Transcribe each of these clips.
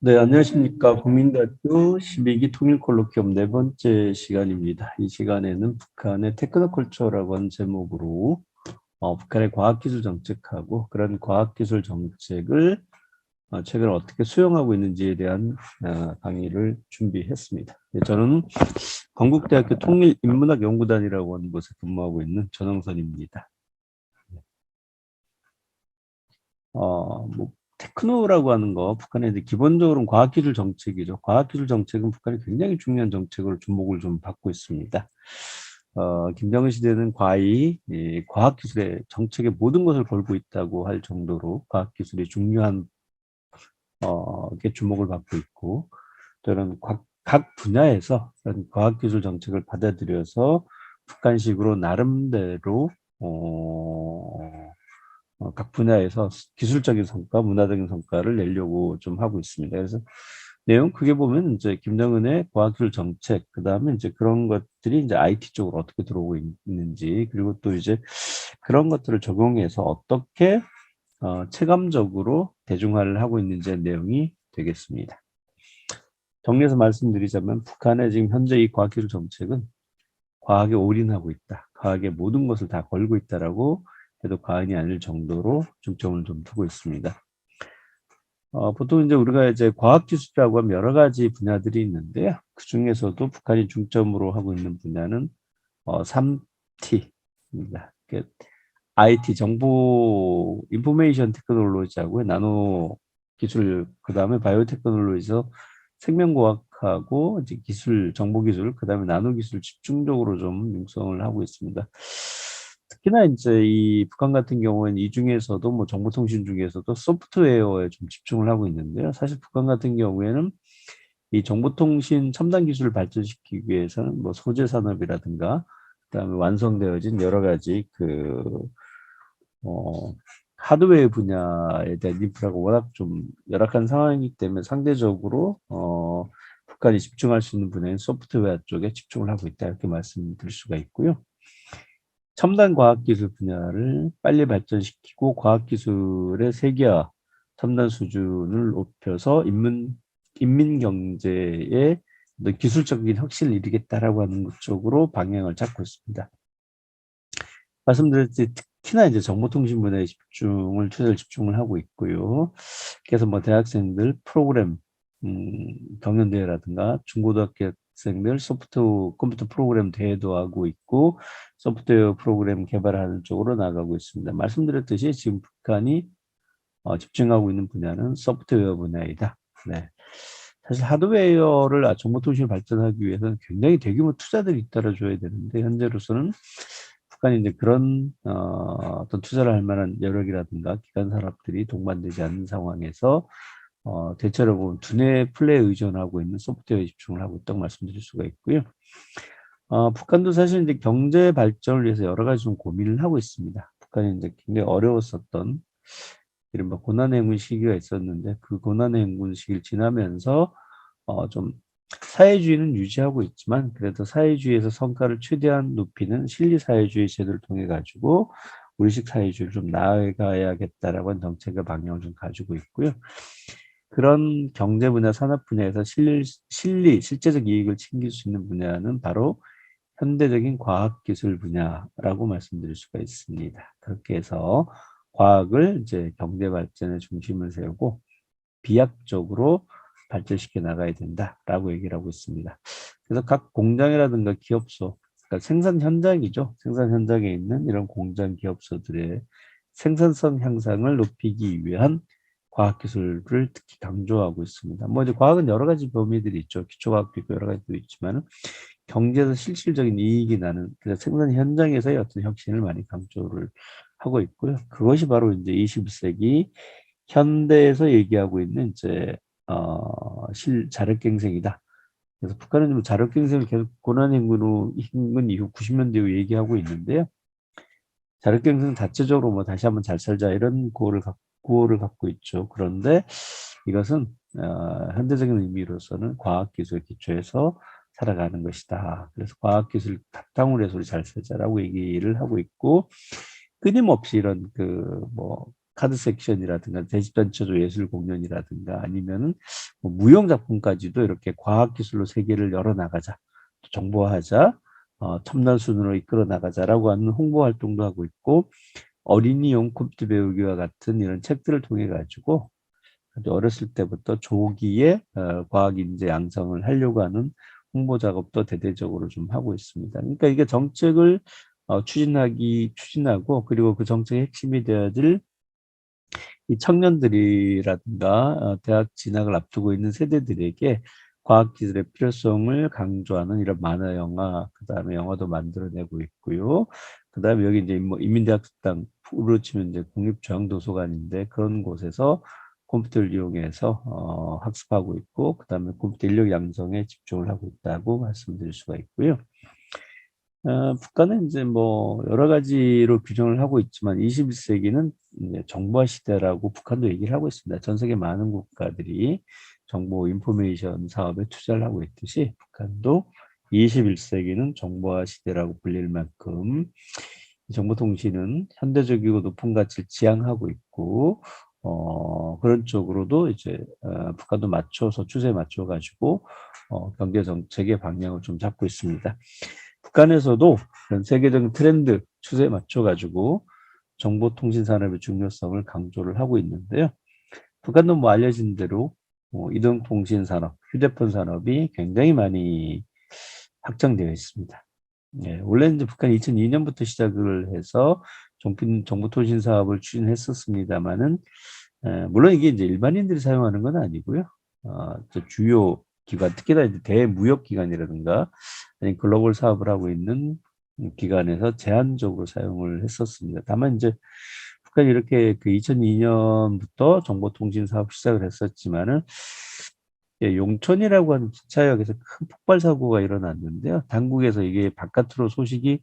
네, 안녕하십니까. 국민대학교 12기 통일 콜로퀴움 네 번째 시간입니다. 이 시간에는 북한의 테크노컬처라고 하는 제목으로 북한의 과학기술 정책하고 그런 과학기술 정책을 최근 어떻게 수용하고 있는지에 대한 강의를 준비했습니다. 네, 저는 건국대학교 통일인문학연구단이라고 하는 곳에 근무하고 있는 전영선입니다. 뭐 테크노라고 하는 거 북한의 이제 기본적으로는 과학기술 정책이죠. 과학기술 정책은 북한이 굉장히 중요한 정책으로 주목을 좀 받고 있습니다. 김정은 시대는 과히 이 과학기술의 정책의 모든 것을 걸고 있다고 할 정도로 과학기술이 중요한 게 주목을 받고 있고, 또는 각 분야에서 그런 과학기술 정책을 받아들여서 북한식으로 나름대로 각 분야에서 기술적인 성과, 문화적인 성과를 내려고 좀 하고 있습니다. 그래서 내용 크게 보면 이제 김정은의 과학기술 정책, 그 다음에 이제 그런 것들이 이제 IT 쪽으로 어떻게 들어오고 있는지, 그리고 또 이제 그런 것들을 적용해서 어떻게 체감적으로 대중화를 하고 있는지의 내용이 되겠습니다. 정리해서 말씀드리자면 북한의 지금 현재 이 과학기술 정책은 과학에 올인하고 있다. 과학의 모든 것을 다 걸고 있다라고 해도 과언이 아닐 정도로 중점을 좀 두고 있습니다. 보통 이제 우리가 이제 과학기술이라고 하면 여러 가지 분야들이 있는데요. 그 중에서도 북한이 중점으로 하고 있는 분야는 3T입니다. IT 정보 인포메이션 테크놀로지하고 나노 기술, 그 다음에 바이오 테크놀로지에서 생명과학하고 이제 기술, 정보 기술, 그 다음에 나노 기술 집중적으로 좀 육성을 하고 있습니다. 특히나 이제 이 북한 같은 경우에는 이 중에서도 뭐 정보통신 중에서도 소프트웨어에 좀 집중을 하고 있는데요. 사실 북한 같은 경우에는 이 정보통신 첨단 기술을 발전시키기 위해서는 뭐 소재 산업이라든가 그다음에 완성되어진 여러 가지 어, 하드웨어 분야에 대한 인프라가 워낙 좀 열악한 상황이기 때문에 상대적으로 북한이 집중할 수 있는 분야인 소프트웨어 쪽에 집중을 하고 있다 이렇게 말씀드릴 수가 있고요. 첨단 과학기술 분야를 빨리 발전시키고 과학기술의 세계화, 첨단 수준을 높여서 인민 경제에 기술적인 혁신을 이루겠다라고 하는 것 쪽으로 방향을 잡고 있습니다. 말씀드렸듯이 특히나 이제 정보통신 분야에 투자를 집중을 하고 있고요. 그래서 뭐 대학생들 프로그램 경연대회라든가 중고등학교 학생들 컴퓨터 프로그램 대회도 하고 있고 소프트웨어 프로그램 개발하는 쪽으로 나가고 있습니다. 말씀드렸듯이 지금 북한이 집중하고 있는 분야는 소프트웨어 분야이다. 네. 사실 하드웨어를 정보통신을 발전하기 위해서는 굉장히 대규모 투자들이 잇따라줘야 되는데 현재로서는 북한이 이제 그런 어떤 투자를 할 만한 여력이라든가 기관 산업들이 동반되지 않는 상황에서 대체로 보면 두뇌 플레이에 의존하고 있는 소프트웨어에 집중을 하고 있다고 말씀드릴 수가 있고요. 북한도 사실 이제 경제 발전을 위해서 여러 가지 좀 고민을 하고 있습니다. 북한이 이제 굉장히 어려웠었던 이른바 고난의 행군 시기가 있었는데 그 고난의 행군 시기를 지나면서 좀 사회주의는 유지하고 있지만 그래도 사회주의에서 성과를 최대한 높이는 실리사회주의 제도를 통해 가지고 우리식 사회주의를 좀 나아가야겠다라고 하는 정책의 방향을 좀 가지고 있고요. 그런 경제 분야, 산업 분야에서 실제적 이익을 챙길 수 있는 분야는 바로 현대적인 과학기술 분야라고 말씀드릴 수가 있습니다. 그렇게 해서 과학을 이제 경제 발전의 중심을 세우고 비약적으로 발전시켜 나가야 된다라고 얘기를 하고 있습니다. 그래서 각 공장이라든가 기업소, 그러니까 생산 현장이죠. 생산 현장에 있는 이런 공장 기업소들의 생산성 향상을 높이기 위한 과학기술을 특히 강조하고 있습니다. 뭐 이제 과학은 여러 가지 범위들이 있죠. 기초과학도 있고 여러 가지도 있지만 경제에서 실질적인 이익이 나는 그래서 생산 현장에서의 어떤 혁신을 많이 강조를 하고 있고요. 그것이 바로 이제 21세기 현대에서 얘기하고 있는 이제 자력갱생이다. 그래서 북한은 좀 자력갱생을 계속 고난행군 이후 90년대 후 얘기하고 있는데요. 자력갱생 자체적으로 뭐 다시 한번 잘 살자 이런 구호를 갖고 있죠. 그런데 이것은 현대적인 의미로서는 과학기술 기초에서 살아가는 것이다. 그래서 과학기술 바탕으로 해서 우리 잘 살자라고 얘기를 하고 있고 끊임없이 이런 카드 섹션이라든가 대집단체조 예술 공연이라든가 아니면은 뭐 무용 작품까지도 이렇게 과학기술로 세계를 열어나가자, 정보화하자, 첨단 수준으로 이끌어 나가자라고 하는 홍보 활동도 하고 있고, 어린이용 컴퓨터 배우기와 같은 이런 책들을 통해 가지고 아주 어렸을 때부터 조기에 과학 인재 양성을 하려고 하는 홍보 작업도 대대적으로 좀 하고 있습니다. 그러니까 이게 정책을 추진하고, 그리고 그 정책의 핵심이 되어야 될 이 청년들이라든가 대학 진학을 앞두고 있는 세대들에게 과학기술의 필요성을 강조하는 이런 만화 영화, 그다음에 영화도 만들어내고 있고요. 그다음에 여기 이제 뭐 인민대학 식당으로 치면 이제 국립중앙도서관인데, 그런 곳에서 컴퓨터를 이용해서 학습하고 있고, 그다음에 컴퓨터 인력 양성에 집중을 하고 있다고 말씀드릴 수가 있고요. 북한은 이제 뭐 여러 가지로 규정을 하고 있지만 21세기는 이제 정보화 시대라고 북한도 얘기를 하고 있습니다. 전 세계 많은 국가들이 정보 인포메이션 사업에 투자를 하고 있듯이 북한도 21세기는 정보화 시대라고 불릴 만큼 정보통신은 현대적이고 높은 가치를 지향하고 있고, 그런 쪽으로도 이제 북한도 맞춰서 추세에 맞춰 가지고 경제 정책의 방향을 좀 잡고 있습니다. 북한에서도 그런 세계적인 트렌드 추세에 맞춰 가지고 정보통신 산업의 중요성을 강조를 하고 있는데요. 북한도 뭐 알려진 대로 이동통신 산업, 휴대폰 산업이 굉장히 많이 확장되어 있습니다. 예, 원래 이제 북한이 2002년부터 시작을 해서 정보통신 사업을 추진했었습니다만은, 물론 이게 이제 일반인들이 사용하는 건 아니고요. 주요 기관, 특히나 이제 대무역기관이라든가 아니 글로벌 사업을 하고 있는 기관에서 제한적으로 사용을 했었습니다. 다만 이제 북한이 이렇게 그 2002년부터 정보통신 사업 시작을 했었지만은, 예, 용천이라고 하는 기차역에서 큰 폭발 사고가 일어났는데요. 당국에서 이게 바깥으로 소식이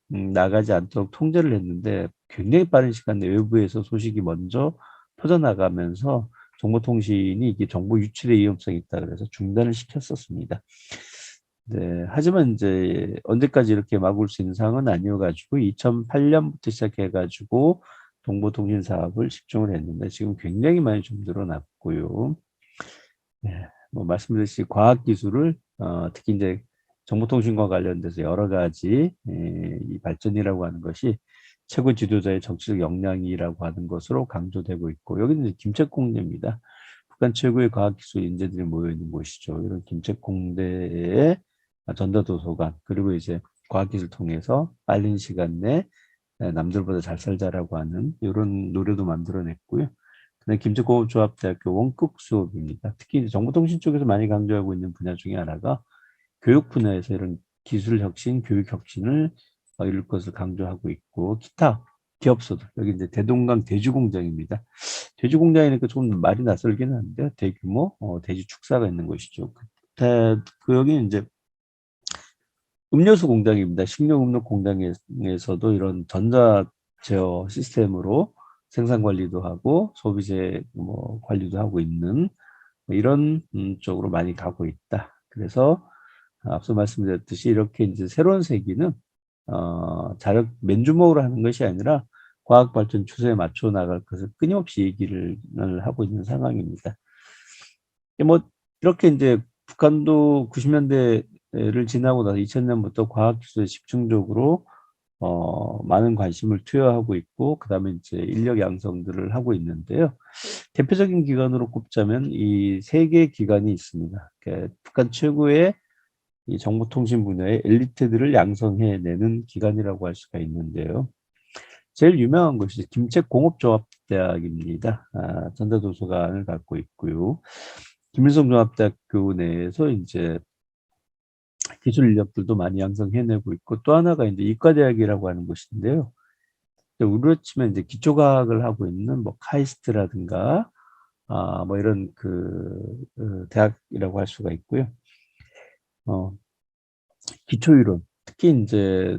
나가지 않도록 통제를 했는데, 굉장히 빠른 시간 내 외부에서 소식이 먼저 퍼져나가면서 정보통신이 이게 정보 유출의 위험성이 있다 그래서 중단을 시켰었습니다. 네, 하지만 이제 언제까지 이렇게 막을 수 있는 상황은 아니어가지고 2008년부터 시작해가지고 정보통신 사업을 집중을 했는데, 지금 굉장히 많이 좀 늘어났고요. 네, 뭐 말씀드렸듯이 과학기술을 특히 이제 정보통신과 관련돼서 여러 가지 이 발전이라고 하는 것이 최고 지도자의 정치적 역량이라고 하는 것으로 강조되고 있고, 여기는 이제 김책공대입니다. 북한 최고의 과학기술 인재들이 모여 있는 곳이죠. 이런 김책공대의 전자도서관, 그리고 이제 과학기술 통해서 빠른 시간 내 남들보다 잘 살자라고 하는 이런 노래도 만들어냈고요. 김책공업조합대학교 원격 수업입니다. 특히 정보통신 쪽에서 많이 강조하고 있는 분야 중에 하나가 교육 분야에서 이런 기술 혁신, 교육 혁신을 이룰 것을 강조하고 있고, 기타 기업소들, 여기 이제 대동강 돼지공장입니다. 돼지공장이니까 좀 말이 낯설긴 한데요. 대규모 돼지 축사가 있는 곳이죠. 여기 이제 음료수 공장입니다. 식료 음료 공장에서도 이런 전자 제어 시스템으로 생산 관리도 하고 소비재 뭐 관리도 하고 있는 이런 쪽으로 많이 가고 있다. 그래서 앞서 말씀드렸듯이 이렇게 이제 새로운 세기는 자력 맨주먹으로 하는 것이 아니라 과학 발전 추세에 맞춰 나갈 것을 끊임없이 얘기를 하고 있는 상황입니다. 뭐 이렇게 이제 북한도 90년대를 지나고 나서 2000년부터 과학기술에 집중적으로 많은 관심을 투여하고 있고, 그다음에 이제 인력 양성들을 하고 있는데요. 대표적인 기관으로 꼽자면 이 세 개 기관이 있습니다. 그러니까 북한 최고의 이 정보통신 분야의 엘리트들을 양성해내는 기관이라고 할 수가 있는데요. 제일 유명한 것이 김책공업조합대학입니다. 전자도서관을 갖고 있고요. 김일성종합대학교 내에서 이제 기술 인력들도 많이 양성해내고 있고, 또 하나가 이제 이과대학이라고 하는 곳인데요. 우리로 치면 이제 기초과학을 하고 있는 뭐 카이스트라든가 뭐 이런 대학이라고 할 수가 있고요. 기초이론, 특히 이제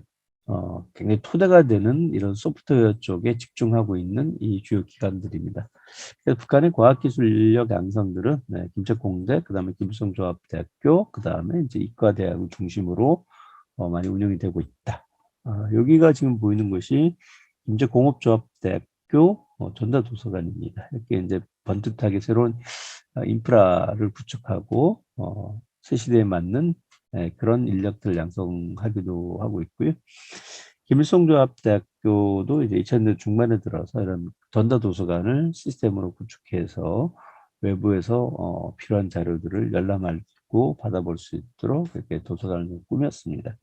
굉장히 토대가 되는 이런 소프트웨어 쪽에 집중하고 있는 이 주요 기관들입니다. 그래서 북한의 과학기술 인력 양성들은 김책공대, 그다음에 김일성조합대학교, 그다음에 이제 이과대학을 중심으로 많이 운영이 되고 있다. 여기가 지금 보이는 것이 김책공업조합대학교 전자도서관입니다. 이렇게 이제 번듯하게 새로운 인프라를 구축하고 새 시대에 맞는 그런 인력들 양성하기도 하고 있고요. 김일성조합대학교도 이제 2000년 중반에 들어서 이런 전자도서관을 시스템으로 구축해서 외부에서 필요한 자료들을 열람하고 받아볼 수 있도록 이렇게 도서관을 꾸몄습니다.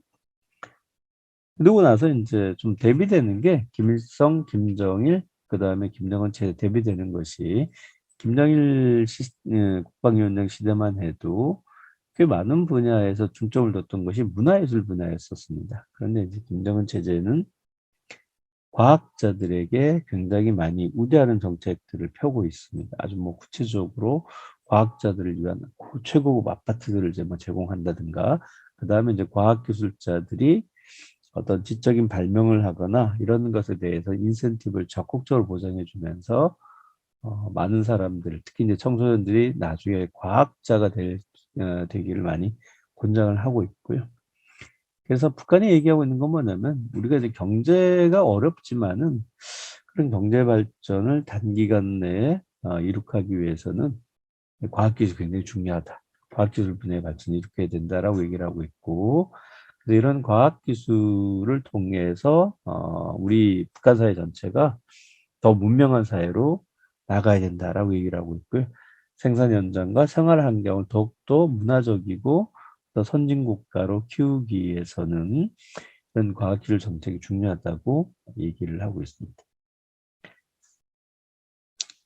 그러고 나서 이제 좀 대비되는 게 김일성, 김정일, 그 다음에 김정은 체제 대비되는 것이 김정일 국방위원장 시대만 해도 꽤 많은 분야에서 중점을 뒀던 것이 문화예술 분야였었습니다. 그런데 이제 김정은 체제는 과학자들에게 굉장히 많이 우대하는 정책들을 펴고 있습니다. 아주 뭐 구체적으로 과학자들을 위한 최고급 아파트들을 이제 뭐 제공한다든가, 그 다음에 이제 과학기술자들이 어떤 지적인 발명을 하거나 이런 것에 대해서 인센티브를 적극적으로 보장해 주면서 많은 사람들, 특히 이제 청소년들이 나중에 과학자가 되기를 많이 권장을 하고 있고요. 그래서 북한이 얘기하고 있는 건 뭐냐면, 우리가 이제 경제가 어렵지만은 그런 경제 발전을 단기간 내에 이룩하기 위해서는 과학기술이 굉장히 중요하다. 과학기술 분야의 발전이 이렇게 된다라고 얘기를 하고 있고, 그래서 이런 과학기술을 통해서 우리 북한 사회 전체가 더 문명한 사회로 나가야 된다라고 얘기를 하고 있고요. 생산 현장과 생활 환경을 더욱더 문화적이고 더 선진국가로 키우기 위해서는 이런 과학기술 정책이 중요하다고 얘기를 하고 있습니다.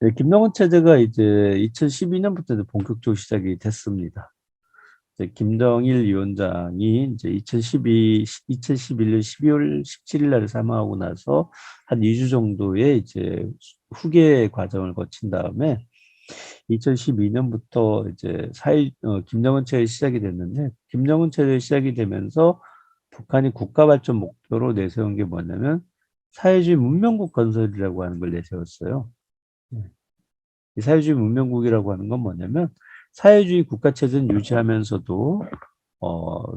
네, 김정은 체제가 이제 2012년부터 본격적으로 시작이 됐습니다. 이제 김정일 위원장이 이제 2011년 12월 17일 날 사망하고 나서 한 2주 정도의 이제 후계 과정을 거친 다음에 2012년부터 이제 김정은 체제 시작이 됐는데, 김정은 체제 시작이 되면서 북한이 국가 발전 목표로 내세운 게 뭐냐면 사회주의 문명국 건설이라고 하는 걸 내세웠어요. 이 사회주의 문명국이라고 하는 건 뭐냐면 사회주의 국가 체제는 유지하면서도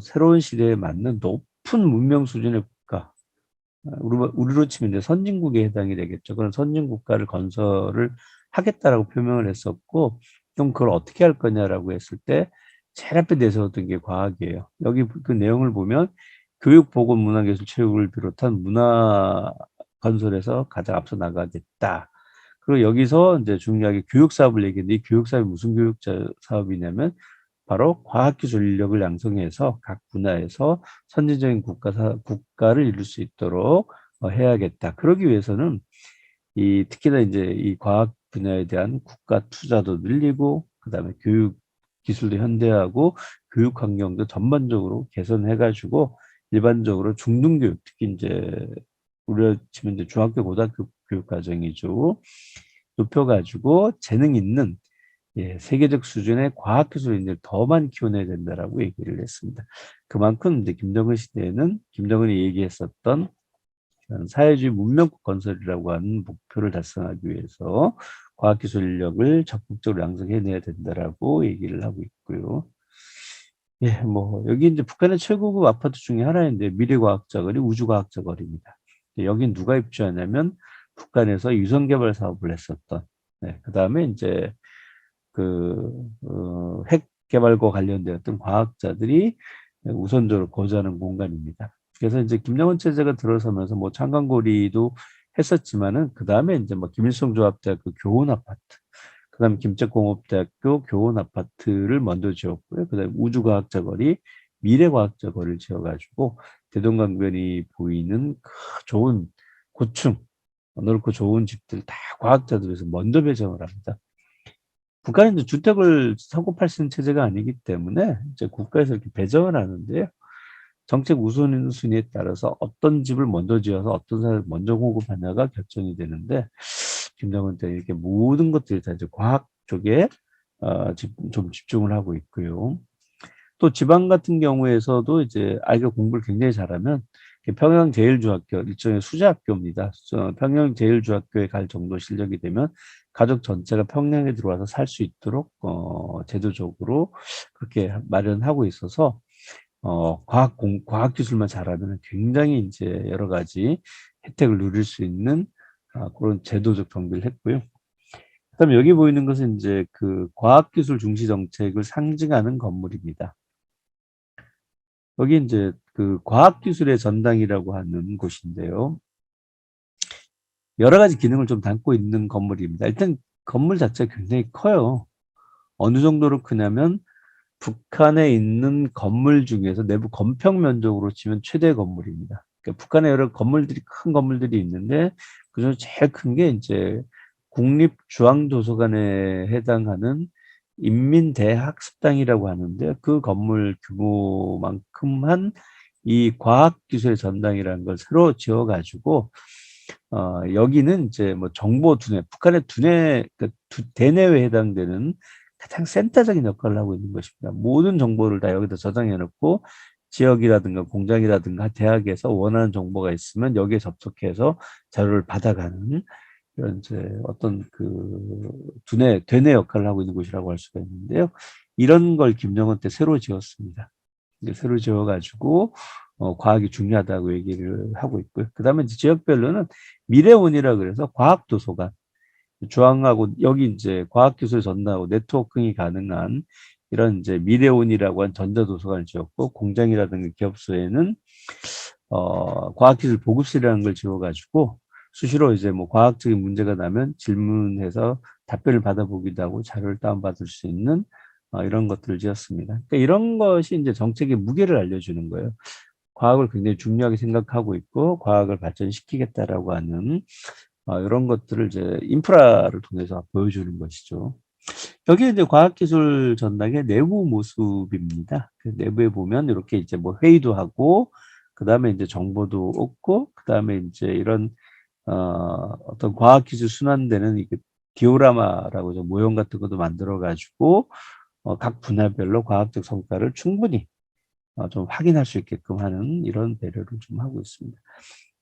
새로운 시대에 맞는 높은 문명 수준의 국가, 우리로 치면 이제 선진국에 해당이 되겠죠. 그런 선진국가를 건설을 하겠다라고 표명을 했었고, 그럼 그걸 어떻게 할 거냐라고 했을 때 제일 앞에 내세웠던 게 과학이에요. 여기 그 내용을 보면 교육, 보건, 문화예술, 체육을 비롯한 문화 건설에서 가장 앞서 나가겠다. 그리고 여기서 이제 중요하게 교육 사업을 얘기했는데, 이 교육 사업이 무슨 교육 사업이냐면 바로 과학기술 인력을 양성해서 각 분야에서 선진적인 국가를 이룰 수 있도록 해야겠다. 그러기 위해서는 특히나 이제 이 과학 분야에 대한 국가 투자도 늘리고, 그다음에 교육 기술도 현대화하고 교육 환경도 전반적으로 개선해가지고 일반적으로 중등교육, 특히 이제 우리가 치면 이제 중학교 고등학교 교육 과정이죠, 높여가지고 재능 있는 세계적 수준의 과학기술 인재를 더 많이 키워내야 된다라고 얘기를 했습니다. 그만큼 이제 김정은 시대에는 김정은이 얘기했었던 사회주의 문명국 건설이라고 하는 목표를 달성하기 위해서 과학기술 인력을 적극적으로 양성해내야 된다라고 얘기를 하고 있고요. 예, 뭐 여기 이제 북한의 최고급 아파트 중에 하나인데 미래과학자거리, 우주과학자거리입니다. 여긴 누가 입주하냐면 북한에서 위성 개발 사업을 했었던, 그 다음에 이제 핵 개발과 관련되었던 과학자들이 우선적으로 거주하는 공간입니다. 그래서 이제 김정은 체제가 들어서면서 뭐 창간고리도 했었지만은 그 다음에 이제 뭐 김일성 조합대학교 교원 아파트, 그 다음에 김책공업대학교 교원 아파트를 먼저 지었고요. 그 다음에 우주과학자거리, 미래과학자거리를 지어가지고 대동강변이 보이는 좋은 고층, 넓고 좋은 집들 다 과학자들에서 먼저 배정을 합니다. 북한은 이제 주택을 성급할 수 있는 체제가 아니기 때문에 이제 국가에서 이렇게 배정을 하는데요. 정책 우선순위에 따라서 어떤 집을 먼저 지어서 어떤 사람을 먼저 공급하냐가 결정이 되는데, 김정은 때 이렇게 모든 것들이 다 이제 과학 쪽에 좀 집중을 하고 있고요. 또 지방 같은 경우에서도 이제 아이가 공부를 굉장히 잘하면 평양제일중학교, 일종의 수제학교입니다. 평양제일중학교에 갈 정도 실력이 되면 가족 전체가 평양에 들어와서 살 수 있도록 제도적으로 그렇게 마련하고 있어서 과학기술만 잘하면 굉장히 이제 여러 가지 혜택을 누릴 수 있는 그런 제도적 정비를 했고요. 그다음에 여기 보이는 것은 이제 그 과학기술 중시 정책을 상징하는 건물입니다. 여기 이제 그 과학기술의 전당이라고 하는 곳인데요. 여러 가지 기능을 좀 담고 있는 건물입니다. 일단 건물 자체가 굉장히 커요. 어느 정도로 크냐면 북한에 있는 건물 중에서 내부 건평 면적으로 치면 최대 건물입니다. 그러니까 북한에 여러 건물들이 큰 건물들이 있는데 그중에 제일 큰 게 이제 국립중앙도서관에 해당하는 인민대학습당이라고 하는데 그 건물 규모만큼 한 이 과학기술의 전당이라는 걸 새로 지어가지고 여기는 이제 뭐 정보 두뇌, 북한의 두뇌, 그러니까 대내외에 해당되는 가장 센터적인 역할을 하고 있는 것입니다. 모든 정보를 다 여기다 저장해 놓고 지역이라든가 공장이라든가 대학에서 원하는 정보가 있으면 여기에 접속해서 자료를 받아가는 이런 이제 어떤 그 대내 역할을 하고 있는 곳이라고 할 수가 있는데요. 이런 걸 김정은 때 새로 지었습니다. 새로 지어가지고 과학이 중요하다고 얘기를 하고 있고요. 그다음에 이제 지역별로는 미래원이라 그래서 과학도서관, 중앙하고 여기 이제 과학기술 전달하고 네트워킹이 가능한 이런 이제 미래온이라고 한 전자도서관을 지었고 공장이라든가 기업소에는 과학기술 보급실이라는 걸 지어가지고 수시로 이제 뭐 과학적인 문제가 나면 질문해서 답변을 받아보기도 하고 자료를 다운받을 수 있는 이런 것들을 지었습니다. 그러니까 이런 것이 이제 정책의 무게를 알려주는 거예요. 과학을 굉장히 중요하게 생각하고 있고 과학을 발전시키겠다라고 하는 이런 것들을 이제 인프라를 통해서 보여주는 것이죠. 여기 이제 과학기술 전당의 내부 모습입니다. 그 내부에 보면 이렇게 이제 뭐 회의도 하고, 그 다음에 이제 정보도 얻고, 그 다음에 이제 이런 어떤 과학기술 순환되는 이게 디오라마라고 저 모형 같은 것도 만들어 가지고 각 분야별로 과학적 성과를 충분히 좀 확인할 수 있게끔 하는 이런 배려를 좀 하고 있습니다.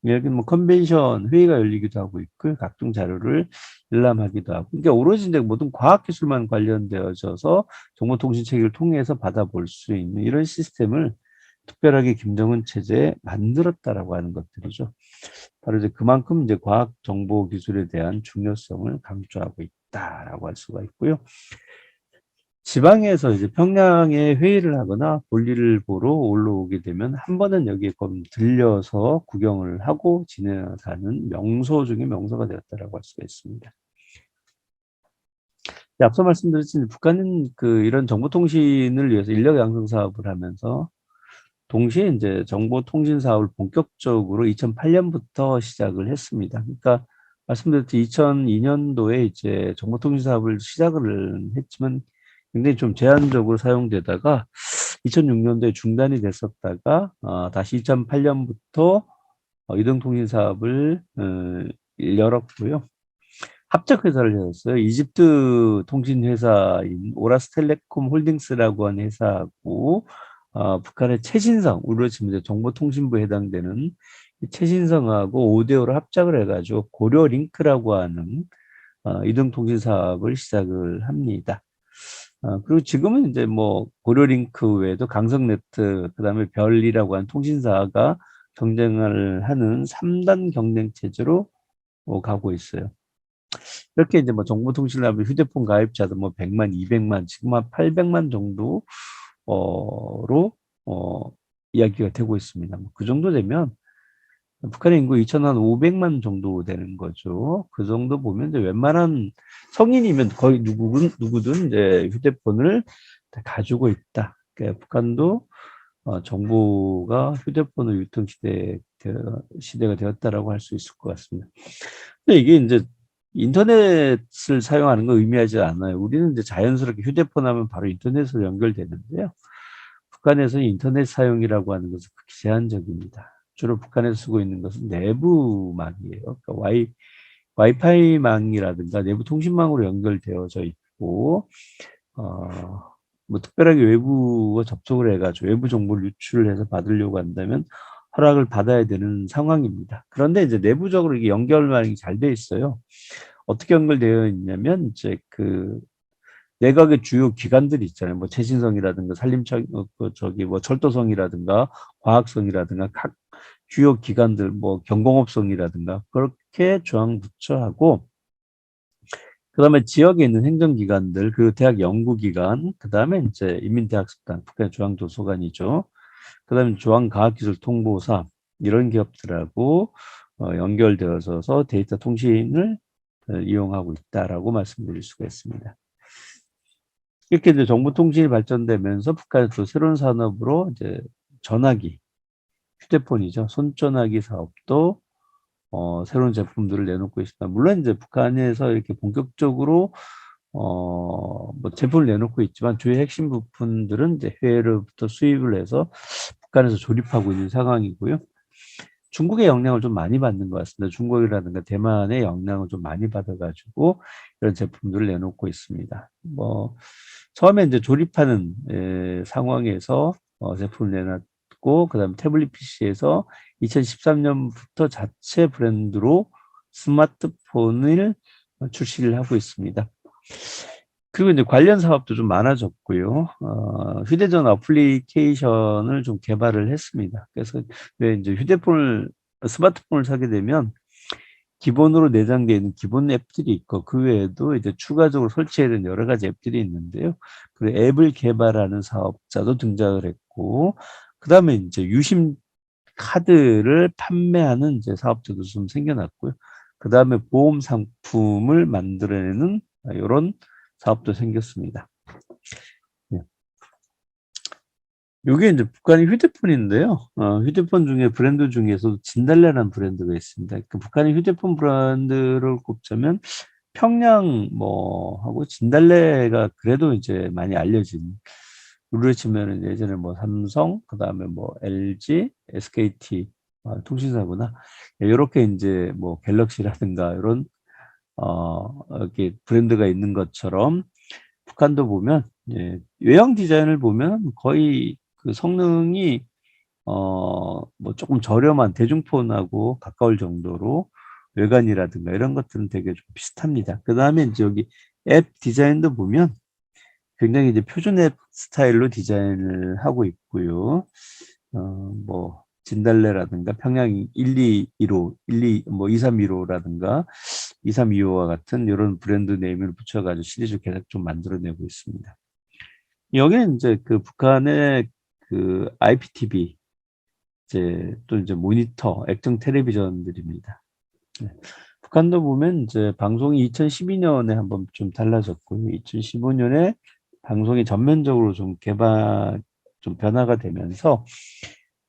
여기 뭐 컨벤션 회의가 열리기도 하고 있고요. 각종 자료를 열람하기도 하고. 그러니까 오로지 이제 모든 과학기술만 관련되어져서 정보통신 체계를 통해서 받아볼 수 있는 이런 시스템을 특별하게 김정은 체제에 만들었다라고 하는 것들이죠. 바로 이제 그만큼 이제 과학 정보 기술에 대한 중요성을 강조하고 있다라고 할 수가 있고요. 지방에서 이제 평양에 회의를 하거나 볼일을 보러 올라오게 되면 한 번은 여기에 들려서 구경을 하고 지나가는 명소 중에 명소가 되었다라고 할 수가 있습니다. 앞서 말씀드렸듯이 북한은 그 이런 정보통신을 위해서 인력 양성 사업을 하면서 동시에 이제 정보통신 사업을 본격적으로 2008년부터 시작을 했습니다. 그러니까 말씀드렸듯이 2002년도에 이제 정보통신 사업을 시작을 했지만 굉장히 좀 제한적으로 사용되다가 2006년도에 중단이 됐었다가 다시 2008년부터 이동통신 사업을 열었고요. 합작회사를 열었어요. 이집트 통신회사인 오라스텔레콤 홀딩스라고 하는 회사하고 북한의 최신성, 우리로 치면 이제 정보통신부에 해당되는 최신성하고 5대5로 합작을 해가지고 고려링크라고 하는 이동통신 사업을 시작을 합니다. 그리고 지금은 이제 뭐 고려링크 외에도 강성네트, 그다음에 별이라고 하는 통신사가 경쟁을 하는 3단 경쟁 체제로 가고 있어요. 이렇게 이제 뭐 정보통신사업 휴대폰 가입자도 뭐 100만, 200만, 지금 한 800만 정도로 이야기가 되고 있습니다. 그 정도 되면 북한의 인구 2,500만 정도 되는 거죠. 그 정도 보면 이제 웬만한 성인이면 거의 누구든 이제 휴대폰을 다 가지고 있다. 그러니까 북한도 정보가 휴대폰의 유통 시대가 되었다라고 할 수 있을 것 같습니다. 근데 이게 이제 인터넷을 사용하는 거 의미하지 않아요. 우리는 이제 자연스럽게 휴대폰 하면 바로 인터넷으로 연결되는데요. 북한에서는 인터넷 사용이라고 하는 것은 극히 제한적입니다. 주로 북한에서 쓰고 있는 것은 내부망이에요. 그러니까 와이파이망이라든가 내부 통신망으로 연결되어져 있고, 뭐 특별하게 외부와 접촉을 해가지고 외부 정보를 유출을 해서 받으려고 한다면 허락을 받아야 되는 상황입니다. 그런데 이제 내부적으로 이게 연결망이 잘 돼 있어요. 어떻게 연결되어 있냐면 이제 그 내각의 주요 기관들이 있잖아요. 뭐 최신성이라든가 산림청, 뭐 철도성이라든가 과학성이라든가 각 주요 기관들, 뭐 경공업성이라든가 그렇게 중앙 부처하고, 그다음에 지역에 있는 행정기관들, 그리고 대학 연구기관, 그다음에 이제 인민대학습단, 북한의 중앙도서관이죠. 그다음에 중앙과학기술통보사 이런 기업들하고 연결되어서 데이터 통신을 이용하고 있다라고 말씀드릴 수가 있습니다. 이렇게 이제 정보통신이 발전되면서 북한에서 새로운 산업으로 이제 전화기, 휴대폰이죠. 손전화기 사업도 새로운 제품들을 내놓고 있습니다. 물론 이제 북한에서 이렇게 본격적으로 뭐 제품을 내놓고 있지만 주요 핵심 부품들은 이제 해외로부터 수입을 해서 북한에서 조립하고 있는 상황이고요. 중국의 영향을 좀 많이 받는 것 같습니다. 중국이라든가 대만의 영향을 좀 많이 받아가지고 이런 제품들을 내놓고 있습니다. 뭐 처음에 이제 조립하는 상황에서 제품을 내놨고, 그다음 태블릿 PC에서 2013년부터 자체 브랜드로 스마트폰을 출시를 하고 있습니다. 그리고 이제 관련 사업도 좀 많아졌고요. 휴대전화 어플리케이션을 좀 개발을 했습니다. 그래서 왜 이제 스마트폰을 사게 되면 기본으로 내장되어 있는 기본 앱들이 있고, 그 외에도 이제 추가적으로 설치해야 되는 여러 가지 앱들이 있는데요. 그 앱을 개발하는 사업자도 등장을 했고, 그 다음에 이제 유심 카드를 판매하는 이제 사업자도 좀 생겨났고요. 그 다음에 보험 상품을 만들어내는 이런 사업도 생겼습니다. 이게 이제 북한의 휴대폰인데요. 휴대폰 중에 브랜드 중에서도 진달래라는 브랜드가 있습니다. 그 북한의 휴대폰 브랜드를 꼽자면 평양 뭐 하고 진달래가 그래도 이제 많이 알려진. 우리로 치면은 예전에 뭐 삼성, 그 다음에 뭐 LG, SKT 통신사구나. 이렇게 이제 뭐 갤럭시라든가 이런 이렇게 브랜드가 있는 것처럼 북한도 보면 외형 디자인을 보면 거의 그 성능이 뭐 조금 저렴한 대중폰하고 가까울 정도로 외관이라든가 이런 것들은 되게 좀 비슷합니다. 그 다음에 이제 여기 앱 디자인도 보면 굉장히 이제 표준 앱 스타일로 디자인을 하고 있고요. 뭐 진달래라든가 평양 1215, 12뭐 2315라든가 2325와 같은 이런 브랜드 네임을 붙여가지고 시리즈 계속 좀 만들어내고 있습니다. 여기는 이제 그 북한의 그 IPTV 이제 또 이제 모니터, 액정 텔레비전들입니다. 네. 북한도 보면 이제 방송이 2012년에 한번 좀 달라졌고요. 2015년에 방송이 전면적으로 좀 좀 변화가 되면서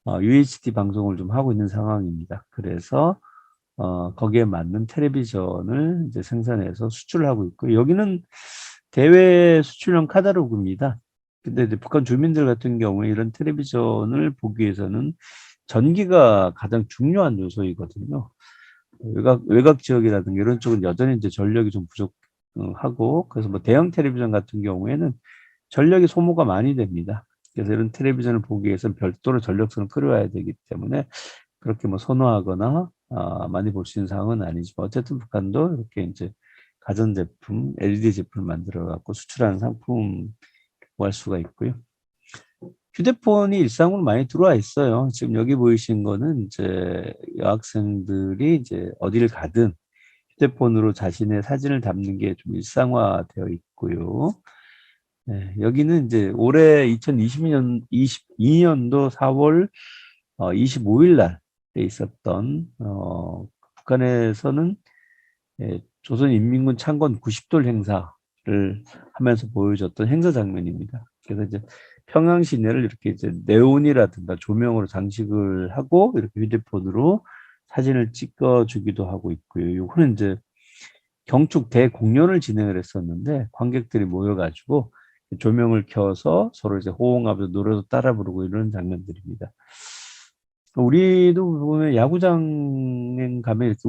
UHD 방송을 좀 하고 있는 상황입니다. 그래서 거기에 맞는 텔레비전을 이제 생산해서 수출을 하고 있고, 여기는 대외 수출용 카탈로그입니다. 근데 이제 북한 주민들 같은 경우에 이런 텔레비전을 보기 위해서는 전기가 가장 중요한 요소이거든요. 외곽 지역이라든가 이런 쪽은 여전히 이제 전력이 좀 부족하고, 그래서 뭐 대형 텔레비전 같은 경우에는 전력이 소모가 많이 됩니다. 그래서 이런 텔레비전을 보기 위해서는 별도로 전력선을 끌어와야 되기 때문에 그렇게 뭐 선호하거나 많이 볼 수 있는 상황은 아니지만, 어쨌든 북한도 이렇게 이제 가전제품, LED 제품을 만들어 갖고 수출하는 상품을 할 수가 있고요. 휴대폰이 일상으로 많이 들어와 있어요. 지금 여기 보이신 거는 이제 여학생들이 이제 어디를 가든 휴대폰으로 자신의 사진을 담는 게 좀 일상화되어 있고요. 네, 여기는 이제 올해 22년도 4월 25일 날에 있었던 북한에서는 조선인민군 창건 90돌 행사를 하면서 보여줬던 행사 장면입니다. 그래서 이제 평양 시내를 이렇게 이제 네온이라든가 조명으로 장식을 하고 이렇게 휴대폰으로 사진을 찍어주기도 하고 있고요. 이거는 이제 경축 대공연을 진행을 했었는데 관객들이 모여가지고 조명을 켜서 서로 이제 호응하면서 노래도 따라 부르고 이런 장면들입니다. 우리도 보면 야구장에 가면 이렇게